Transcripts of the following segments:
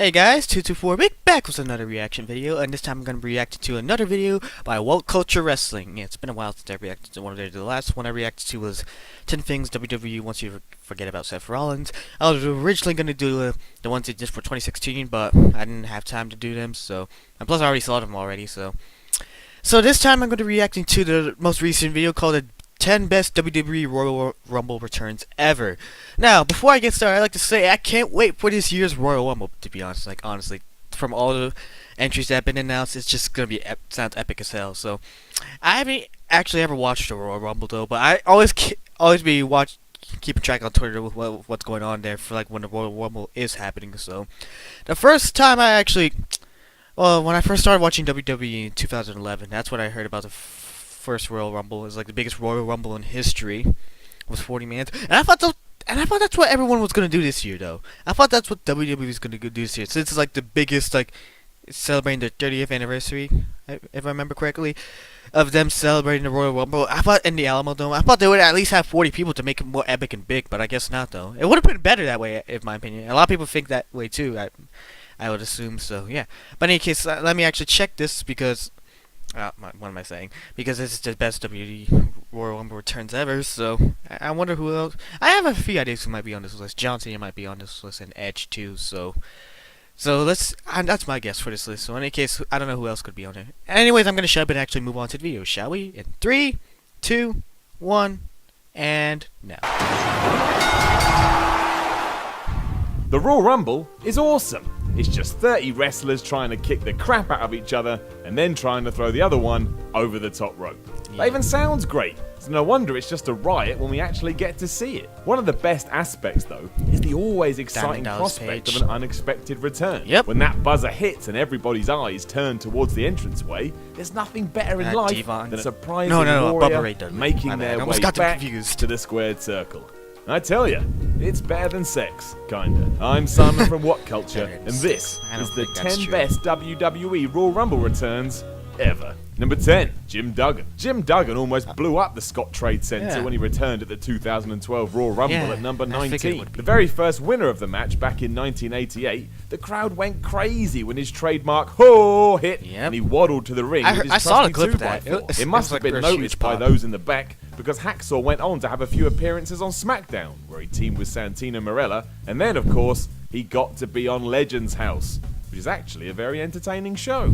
Hey guys, 224 Big back with another reaction video, and this time I'm going to be reacting to another video by Woke Culture Wrestling. Yeah, it's been a while since I reacted to one of theirs. The last one I reacted to was 10 Things WWE Wants You to Forget About Seth Rollins. I was originally going to do the ones they did for 2016, but I didn't have time to do them, and plus I already saw them already, so this time I'm going to be reacting to the most recent video called the 10 Best WWE Royal Rumble Returns Ever. Now, before I get started, I'd like to say I can't wait for this year's Royal Rumble, to be honest. Like, honestly, from all the entries that have been announced, it's just going to be, sounds epic as hell. So, I haven't actually ever watched the Royal Rumble, though, but I always be keeping track on Twitter with what's going on there for, like, when the Royal Rumble is happening. So, the first time when I first started watching WWE in 2011, that's when I heard about the first Royal Rumble. It was like the biggest Royal Rumble in history. It was 40 man, and I thought that's what everyone was gonna do this year, though. I thought that's what WWE was gonna do this year, since it's like the biggest, like, celebrating their 30th anniversary, if I remember correctly, of them celebrating the Royal Rumble. I thought in the Alamo Dome, I thought they would at least have 40 people to make it more epic and big, but I guess not, though. It would have been better that way, in my opinion. A lot of people think that way too. I would assume so. Yeah. But in any case, let me actually check this because. What am I saying? Because this is the best WWE Royal Rumble returns ever, so I wonder who else. I have a few ideas who might be on this list. John Cena might be on this list, and Edge too. So that's my guess for this list. So in any case, I don't know who else could be on there. Anyways, I'm gonna shut up and actually move on to the video, shall we? In 3, 2, 1, and now. The Royal Rumble is awesome. It's just 30 wrestlers trying to kick the crap out of each other and then trying to throw the other one over the top rope. Yeah. That even sounds great, so no wonder it's just a riot when we actually get to see it. One of the best aspects, though, is the always exciting prospect of an unexpected return. Yep. When that buzzer hits and everybody's eyes turn towards the entranceway, there's nothing better in life than a surprising warrior making their way back to the squared circle. I tell you, it's better than sex, kinda. I'm Simon from What Culture, and this is the 10 best WWE Royal Rumble returns ever. Number 10, Jim Duggan. Jim Duggan almost blew up the Scott Trade Center when he returned at the 2012 Royal Rumble at number 19. The very first winner of the match back in 1988, the crowd went crazy when his trademark "ho" hit and he waddled to the ring with his trusty 2x4. It must have been noticed by those in the back because Hacksaw went on to have a few appearances on SmackDown, where he teamed with Santino Marella, and then, of course, he got to be on Legends House, which is actually a very entertaining show.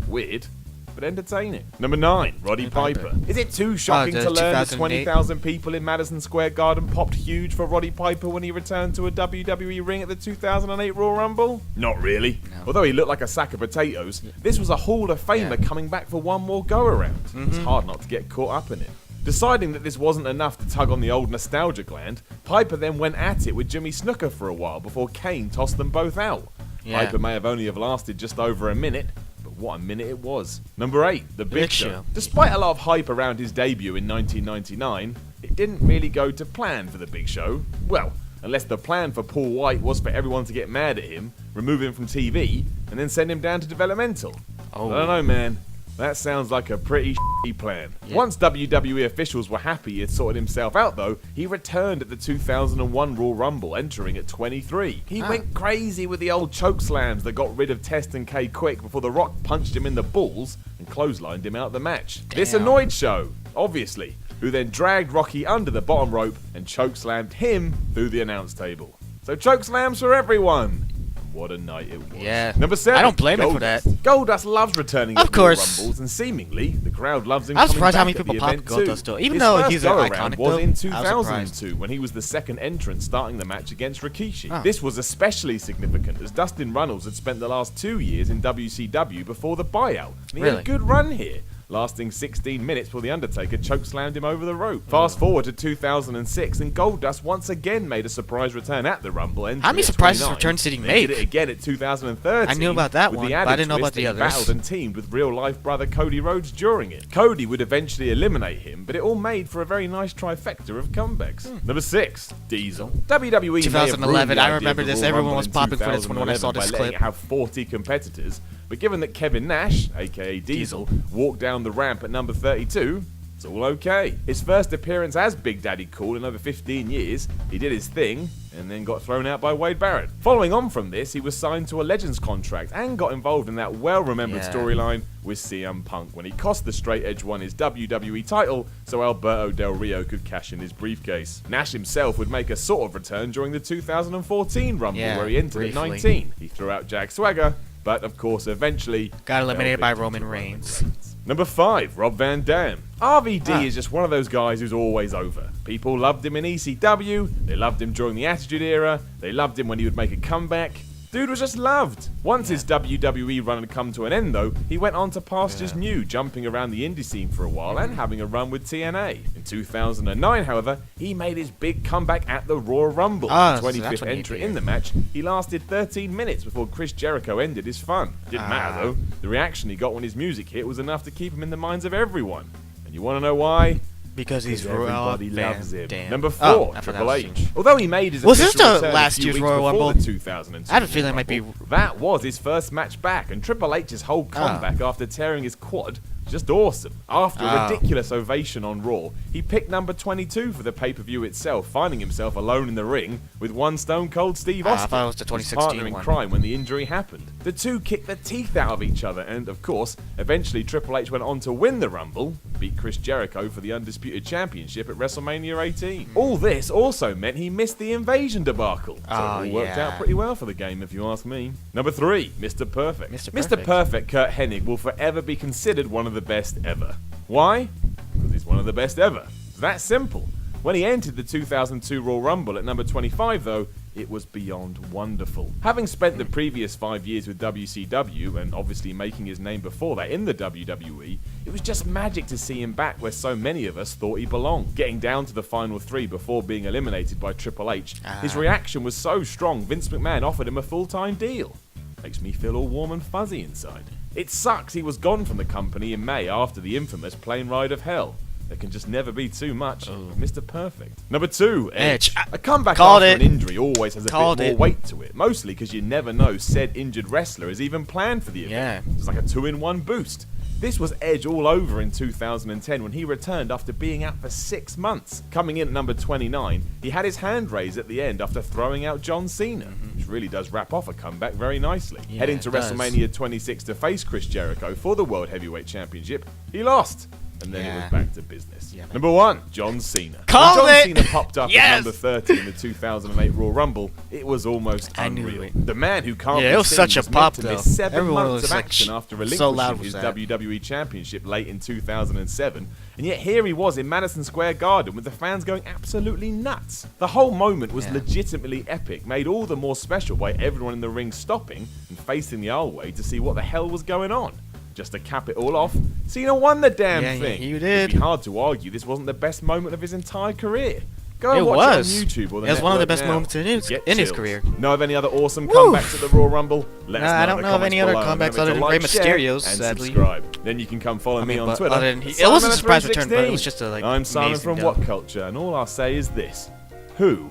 Weird, but entertaining. Number 9, Roddy Piper. Is it too shocking to learn that 20,000 people in Madison Square Garden popped huge for Roddy Piper when he returned to a WWE ring at the 2008 Royal Rumble? Not really. No. Although he looked like a sack of potatoes, this was a Hall of Famer coming back for one more go-around. It's hard not to get caught up in it. Deciding that this wasn't enough to tug on the old nostalgia gland, Piper then went at it with Jimmy Snuka for a while before Kane tossed them both out. Piper may have only lasted just over a minute, but what a minute it was. Number 8, The Big Show. Despite a lot of hype around his debut in 1999, it didn't really go to plan for The Big Show. Well, unless the plan for Paul White was for everyone to get mad at him, remove him from TV, and then send him down to developmental. I don't know, man. That sounds like a pretty shitty plan. Once WWE officials were happy he had sorted himself out, though, he returned at the 2001 Royal Rumble, entering at 23. He went crazy with the old choke slams that got rid of Test and K quick before The Rock punched him in the balls and clotheslined him out the match. This annoyed Show, obviously, who then dragged Rocky under the bottom rope and choke slammed him through the announce table. So choke slams for everyone. What a night it was. Yeah. Number 7. I don't blame him for that. Goldust loves returning at Royal Rumbles, and seemingly the crowd loves him. I'm surprised how many people pop Goldust though. Even though he's iconic, was in 2002 when he was the second entrant starting the match against Rikishi. This was especially significant as Dustin Runnels had spent the last 2 years in WCW before the buyout, and he had a good run here, lasting 16 minutes before The Undertaker chokeslammed him over the rope. Fast forward to 2006, and Goldust once again made a surprise return at the Rumble. How many surprise returns did he make? He did it again at 2013. I knew about that one, but I didn't know about the others. Battled and teamed with real-life brother Cody Rhodes during it. Cody would eventually eliminate him, but it all made for a very nice trifecta of comebacks. Number 6, Diesel. WWE 2011, I remember this. Everyone was popping for this one when I saw this clip. It have 40 competitors, but given that Kevin Nash, aka Diesel, walked down the ramp at number 32, It's all okay. His first appearance as Big Daddy Cool in over 15 years, he did his thing, and then got thrown out by Wade Barrett. Following on from this, he was signed to a Legends contract and got involved in that well-remembered storyline with CM Punk when he cost the Straight Edge one his WWE title so Alberto Del Rio could cash in his briefcase. Nash himself would make a sort of return during the 2014 Rumble where he entered at 19. He threw out Jack Swagger, but of course eventually got eliminated by Roman Reigns. Number 5, Rob Van Dam. RVD is just one of those guys who's always over. People loved him in ECW, they loved him during the Attitude Era, they loved him when he would make a comeback. Dude was just loved. Once his WWE run had come to an end though, he went on to pastures new, jumping around the indie scene for a while and having a run with TNA. In 2009, however, he made his big comeback at the Royal Rumble. 25th entry in the match, he lasted 13 minutes before Chris Jericho ended his fun. Didn't matter though, the reaction he got when his music hit was enough to keep him in the minds of everyone. And you want to know why? Because he's everybody loves him. Damn. Number 4, Triple H. Although he made his was this the return last year's Royal Rumble? 2002 I have a feeling it might be. That was his first match back, and Triple H's whole comeback after tearing his quad, just awesome. After a ridiculous ovation on Raw, he picked number 22 for the pay-per-view itself, finding himself alone in the ring with one Stone Cold Steve Austin, I thought it was the 2016 his partner in one. crime when the injury happened. The two kicked the teeth out of each other, and of course, eventually Triple H went on to win the Rumble, beat Chris Jericho for the Undisputed Championship at WrestleMania 18. All this also meant he missed the Invasion debacle, so it all worked out pretty well for the game if you ask me. Number 3, Mr. Perfect. Mr. Perfect, Kurt Hennig, will forever be considered one of the best ever. Why? Because he's one of the best ever. It's that simple. When he entered the 2002 Royal Rumble at number 25 though, it was beyond wonderful. Having spent the previous 5 years with WCW, and obviously making his name before that in the WWE, it was just magic to see him back where so many of us thought he belonged. Getting down to the final 3 before being eliminated by Triple H, his reaction was so strong Vince McMahon offered him a full-time deal. Makes me feel all warm and fuzzy inside. It sucks he was gone from the company in May after the infamous plane ride of hell. There can just never be too much. Mr. Perfect. Number 2, Edge. A comeback after an injury always has a bit more weight to it, mostly because you never know said injured wrestler is even planned for the event. It's like a 2-in-1 boost. This was Edge all over in 2010 when he returned after being out for 6 months. Coming in at number 29, he had his hand raised at the end after throwing out John Cena, which really does wrap off a comeback very nicely. Heading to WrestleMania 26 to face Chris Jericho for the World Heavyweight Championship, he lost. And then it was back to business. Number 1, John Cena. When John Cena popped up at number 30 in the 2008 Royal Rumble, it was almost unreal. The man who can't it was such a pop though. 7 months of action after relinquishing his WWE Championship late in 2007, and yet here he was in Madison Square Garden with the fans going absolutely nuts. The whole moment was legitimately epic, made all the more special by everyone in the ring stopping and facing the aisleway to see what the hell was going on. Just to cap it all off, Cena won the damn thing. You did. It'd be hard to argue this wasn't the best moment of his entire career. Go and watch it on YouTube or the It was one of the best now. moments in his career. Know of any other awesome comebacks at the Royal Rumble? Let us know I don't know of any other comebacks other than Rey Mysterio's, and sadly. Subscribe. Then you can come follow me on Twitter. It wasn't a surprise return, but it was just a I'm Simon from What Culture, and all I'll say is this: who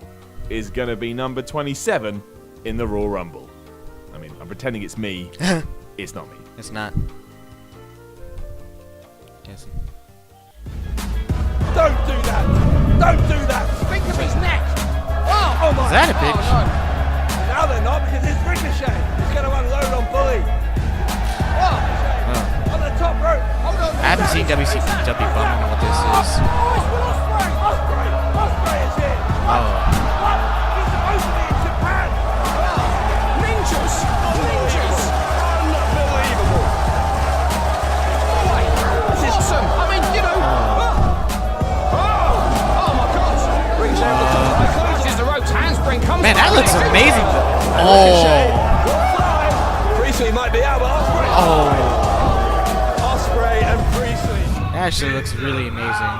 is gonna be number 27 in the Royal Rumble? I mean, I'm pretending it's me. It's not me. It's not. Don't do that! Don't do that! Think of his neck! Oh my! Is that a bitch? Oh, no. Now they're not because it's Ricochet. He's going to unload on Bully. On the top rope. Hold on. I haven't seen WCW, but I don't know what this is. Osprey is here. He's supposed to be in Japan. Ninjas. Unbelievable. This is awesome. I mean, you know. Man, that looks amazing. Priestley might be out, but Osprey and Priestley. That actually looks really amazing.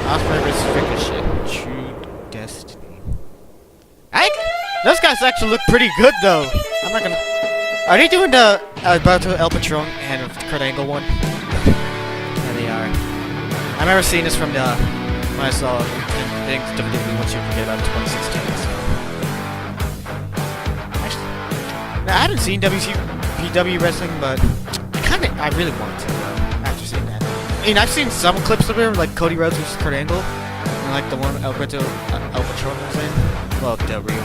Osprey vs. Ricochet. True destiny. Those guys actually look pretty good, though. I'm not gonna. Are they doing the Alberto El Patron and Kurt Angle one? Yeah, they are. I remember seeing this from the when I saw things WWE once you forget about 2016. So. Actually, Now, I haven't seen WCPW wrestling, but I really want to, after seeing that. I mean, I've seen some clips of it, like Cody Rhodes versus Kurt Angle, and like the one Alberto El Patron was in. Well, Del Rio.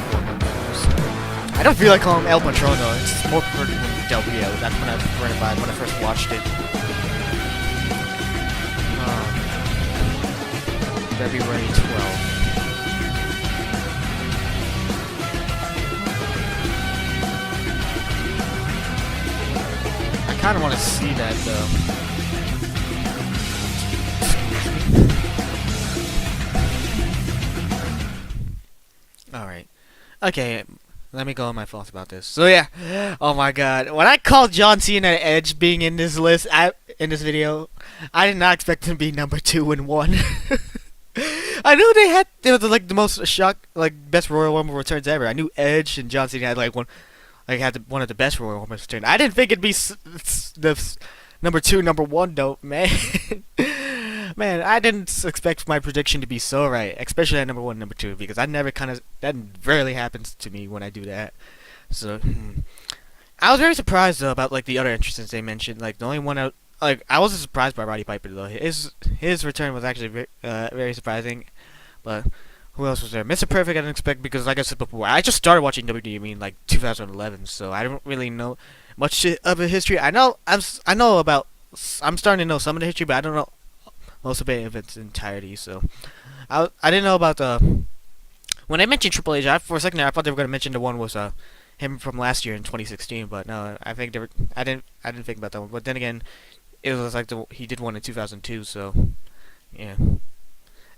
I don't feel like calling him El Patron though. It's more preferred than Del Rio. That's when I read about it when I first watched it. February 12th. I kind of want to see that though. Alright. Okay, let me go on my thoughts about this. So yeah, oh my god. When I called John Cena Edge being in this list, in this video, I did not expect him to be number 2 and 1. I knew they was like the most best Royal Rumble returns ever. I knew Edge and John Cena had like one of the best Royal Rumble returns. I didn't think it'd be the number 2, number 1 though, man. Man, I didn't expect my prediction to be so right, especially at number 1 and number 2, because that rarely happens to me when I do that. So, I was very surprised though about like the other entrants they mentioned. Like the only one I wasn't surprised by Roddy Piper though. His return was actually very surprising. But who else was there? Mr. Perfect I didn't expect because, like I said before, I just started watching WWE in like 2011, so I don't really know much of the history. I'm starting to know some of the history, but I don't know most of it in its entirety. So I didn't know about when I mentioned Triple H. For a second there, I thought they were going to mention the one was him from last year in 2016, but no, I think I didn't think about that one. But then again, it was like he did one in 2002, so yeah.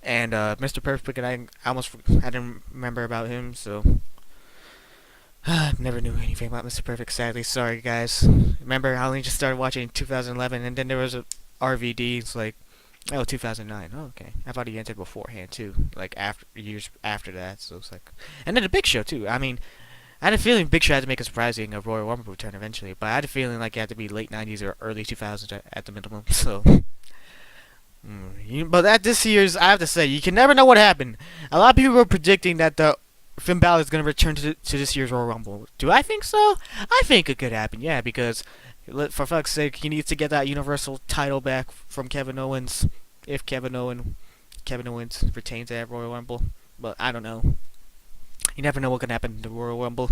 And Mr. Perfect, and I didn't remember about him, so never knew anything about Mr. Perfect. Sadly, sorry guys. Remember, I only just started watching in 2011, and then there was a RVD. It's like, oh, 2009. Oh, okay. I thought he entered beforehand too, like years after that. So it's like, and then the Big Show too. I mean, I had a feeling Big Show had to make a surprising Royal Rumble return eventually, but I had a feeling like it had to be late 90s or early 2000s at the minimum. So. But at this year's, I have to say, you can never know what happened. A lot of people were predicting that Finn Balor is going to return to this year's Royal Rumble. Do I think so? I think it could happen, yeah, because for fuck's sake, he needs to get that Universal title back from Kevin Owens, if Kevin Owens retains that Royal Rumble. But I don't know. You never know what can happen in the Royal Rumble.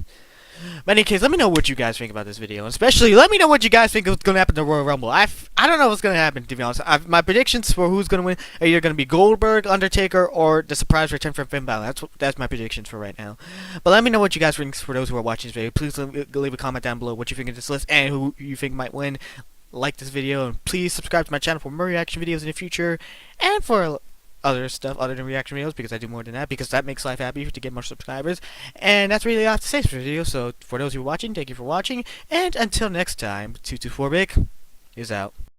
But in any case, let me know what you guys think about this video. And especially, let me know what you guys think is going to happen in the Royal Rumble. I don't know what's going to happen, to be honest. My predictions for who's going to win are either going to be Goldberg, Undertaker, or the surprise return from Finn Balor. That's my predictions for right now. But let me know what you guys think for those who are watching this video. Please leave a comment down below what you think of this list and who you think might win. Like this video, and please subscribe to my channel for more reaction videos in the future, and for other stuff other than reaction videos, because I do more than that, because that makes life happy to get more subscribers. And that's really all I have to say for this video. So for those who are watching, thank you for watching, and until next time, 224 Big is out.